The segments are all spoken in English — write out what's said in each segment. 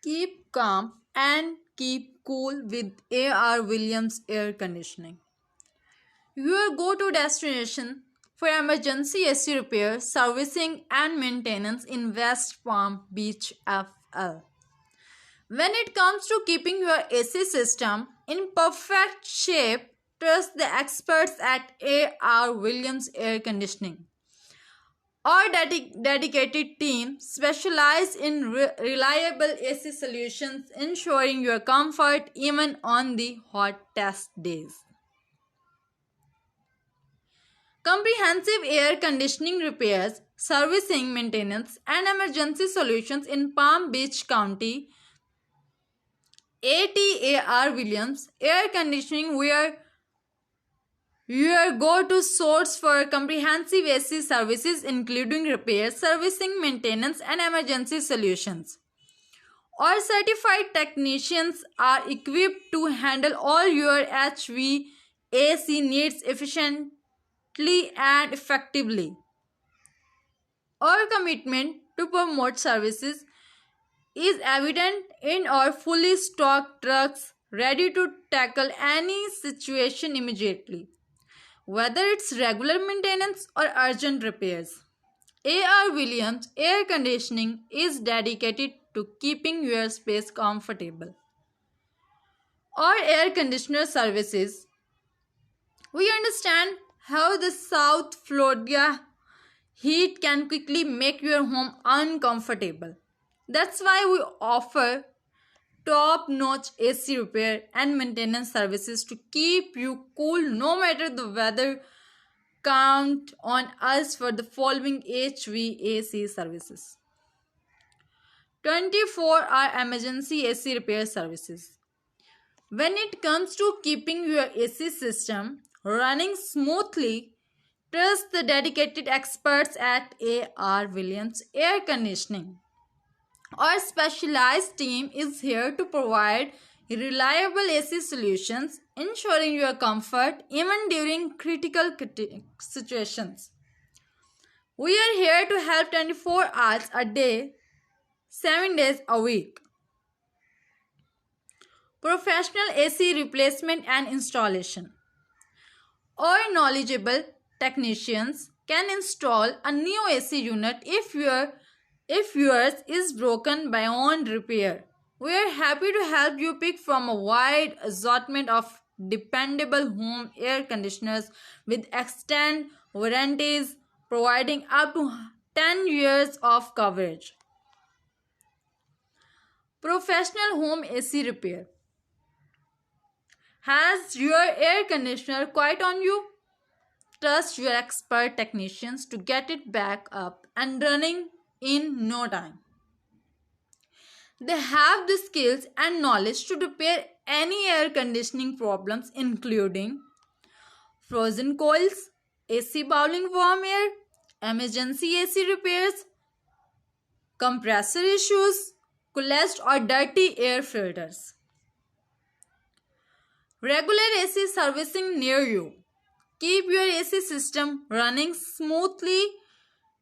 Keep calm and keep cool with A.R. Williams Air Conditioning. Your go-to destination for emergency AC repair, servicing and maintenance in West Palm Beach, FL. When it comes to keeping your AC system in perfect shape, trust the experts at A.R. Williams Air Conditioning. Our dedicated team specializes in reliable AC solutions, ensuring your comfort even on the hottest days. Comprehensive air conditioning repairs, servicing, maintenance, and emergency solutions in Palm Beach County. ATAR Williams Air Conditioning, where your go-to source for comprehensive AC services including repairs, servicing, maintenance, and emergency solutions. Our certified technicians are equipped to handle all your HVAC needs efficiently and effectively. Our commitment to promote services is evident in our fully stocked trucks ready to tackle any situation immediately, whether it's regular maintenance or urgent repairs. A.R. Williams Air Conditioning is dedicated to keeping your space comfortable. Our air conditioner services. We understand how the South Florida heat can quickly make your home uncomfortable. That's why we offer top-notch AC repair and maintenance services to keep you cool no matter the weather. Count on us for the following HVAC services. 24-hour emergency AC repair services. When it comes to keeping your AC system running smoothly, trust the dedicated experts at A.R. Williams Air Conditioning. Our specialized team is here to provide reliable AC solutions, ensuring your comfort even during critical situations. We are here to help 24 hours a day, 7 days a week. Professional AC replacement and installation. Our knowledgeable technicians can install a new AC unit if yours is broken beyond repair. We are happy to help you pick from a wide assortment of dependable home air conditioners with extended warranties providing up to 10 years of coverage. Professional home AC repair. Has your air conditioner quite on you? Trust your expert technicians to get it back up and running in no time. They have the skills and knowledge to repair any air conditioning problems including frozen coils, AC bowling warm air, emergency AC repairs, compressor issues, closed or dirty air filters. Regular AC servicing near you. Keep your AC system running smoothly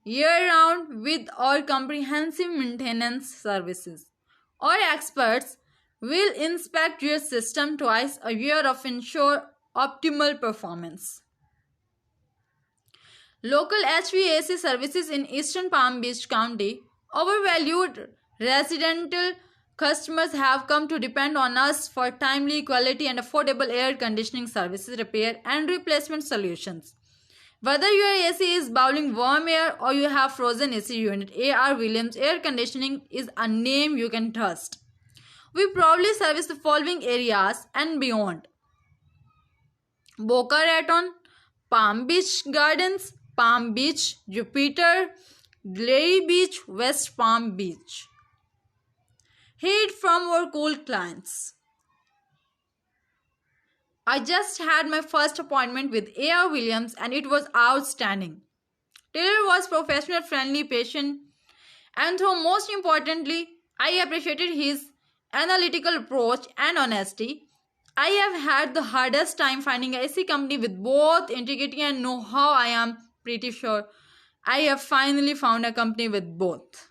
year-round with our comprehensive maintenance services. Our experts will inspect your system twice a year to ensure optimal performance. Local HVAC services in Eastern Palm Beach County. Our valued residential customers have come to depend on us for timely, quality, and affordable air conditioning services, repair, and replacement solutions. Whether your AC is bowling warm air or you have frozen AC unit, A.R. Williams Air Conditioning is a name you can trust. We proudly service the following areas and beyond: Boca Raton, Palm Beach Gardens, Palm Beach, Jupiter, Glary Beach, West Palm Beach. Heard from our cool clients. I just had my first appointment with A.R. Williams and it was outstanding. Taylor was professional, friendly, patient, and most importantly, I appreciated his analytical approach and honesty. I have had the hardest time finding an AC company with both integrity and know-how. I am pretty sure I have finally found a company with both.